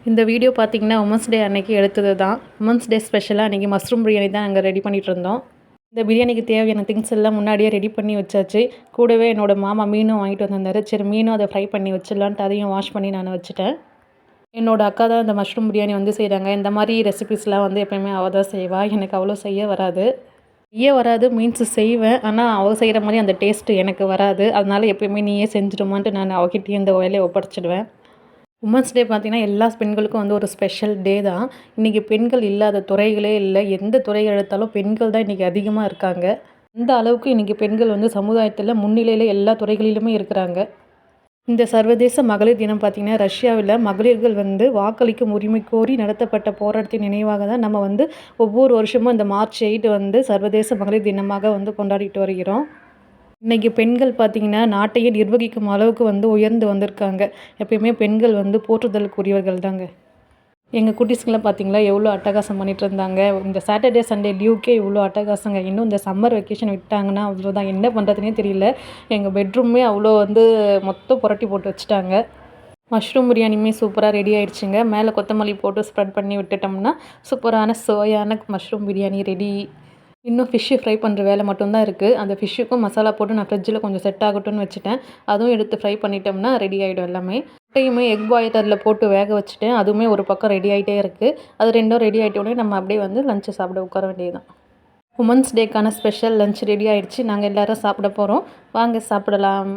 இந்த வீடியோ பார்த்தீங்கன்னா women's day அன்னைக்கு எடுத்தது தான். உமன்ஸ் டே ஸ்பெஷலாக அன்றைக்கி மஷ்ரூம் பிரியாணி தான் நாங்கள் ரெடி பண்ணிகிட்டு இருந்தோம். இந்த பிரியாணிக்கு தேவையான திங்ஸ் எல்லாம் முன்னாடியே ரெடி பண்ணி வச்சாச்சு. கூடவே என்னோடய மாமா மீனும் வாங்கிட்டு வந்திருந்தாரு. சரி மீனும் அதை ஃப்ரை பண்ணி வச்சிடலான்ட்டு அதையும் வாஷ் பண்ணி நான் வச்சுட்டேன். என்னோடய அக்கா தான் இந்த மஷ்ரூம் பிரியாணி வந்து செய்கிறாங்க. இந்த மாதிரி ரெசிபிஸ்லாம் வந்து எப்போயுமே அவள் தான் செய்வாள். எனக்கு அவ்வளோ செய்ய வராது. மீன்ஸ் செய்வேன். ஆனால் அவள் செய்கிற மாதிரி அந்த டேஸ்ட்டு எனக்கு வராது. அதனால் எப்போயுமே நீயே செஞ்சுடுமான்ட்டு நான் அவகிட்டேயே இந்த வேலையை ஒப்படைச்சிடுவேன். உமன்ஸ் டே பார்த்திங்கன்னா எல்லா பெண்களுக்கும் வந்து ஒரு ஸ்பெஷல் டே தான். இன்றைக்கி பெண்கள் இல்லாத துறைகளே இல்லை. எந்த துறையை எடுத்தாலும் பெண்கள் தான் இன்றைக்கி அதிகமாக இருக்காங்க. அந்த அளவுக்கு இன்றைக்கி பெண்கள் வந்து சமுதாயத்தில் முன்னிலையில் எல்லா துறைகளிலுமே இருக்கிறாங்க. இந்த சர்வதேச மகளிர் தினம் பார்த்திங்கன்னா ரஷ்யாவில் மகளிர்கள் வந்து வாக்களிக்கும் உரிமை கோரி நடத்தப்பட்ட போராட்டத்தின் நினைவாக தான் நம்ம வந்து ஒவ்வொரு வருஷமும் இந்த மார்ச் 8 வந்து சர்வதேச மகளிர் தினமாக வந்து கொண்டாடிட்டு வருகிறோம். இன்றைக்கி பெண்கள் பார்த்திங்கன்னா நாட்டையே நிர்வகிக்கும் அளவுக்கு வந்து உயர்ந்து வந்திருக்காங்க. எப்பயுமே பெண்கள் வந்து போற்றுதலுக்குரியவர்கள் தாங்க. எங்கள் குட்டீஸ்கெலாம் பார்த்திங்களா எவ்வளோ அட்டகாசம் பண்ணிகிட்டு இருந்தாங்க. இந்த சாட்டர்டே சண்டே லீவுக்கே இவ்வளோ அட்டகாசங்க. இன்னும் இந்த சம்மர் வெக்கேஷன் விட்டாங்கன்னா அவ்வளோதான், என்ன பண்ணுறதுனே தெரியல. எங்கள் பெட்ரூமே அவ்வளோ வந்து மொத்தம் புரட்டி போட்டு வச்சுட்டாங்க. மஷ்ரூம் பிரியாணியுமே சூப்பராக ரெடி ஆகிடுச்சுங்க. மேலே கொத்தமல்லி போட்டு ஸ்ப்ரெட் பண்ணி விட்டுட்டோம்னா சூப்பரான சுவையான மஷ்ரூம் பிரியாணி ரெடி. இன்னும் ஃபிஷ்ஷு ஃப்ரை பண்ணுற வேலை மட்டும்தான் இருக்குது. அந்த ஃபிஷ்ஷுக்கும் மசாலா போட்டு நான் ஃப்ரிட்ஜில் கொஞ்சம் செட் ஆகட்டும்னு வச்சுட்டேன். அதுவும் எடுத்து ஃப்ரை பண்ணிட்டோம்னா ரெடி ஆகிடும் எல்லாமே. முட்டையுமே எக் பாயில் அதில் போட்டு வேக வச்சுட்டேன். அதுவுமே ஒரு பக்கம் ரெடி ஆகிட்டே இருக்குது. அது ரெண்டும் ரெடி ஆகிட்டோடனே நம்ம அப்படியே வந்து லஞ்சை சாப்பிட உட்கார வேண்டியது தான். உமன்ஸ் டேக்கான ஸ்பெஷல் லஞ்ச் ரெடி ஆகிடுச்சு. நாங்கள் எல்லோரும் சாப்பிட போகிறோம். வாங்க சாப்பிடலாம்.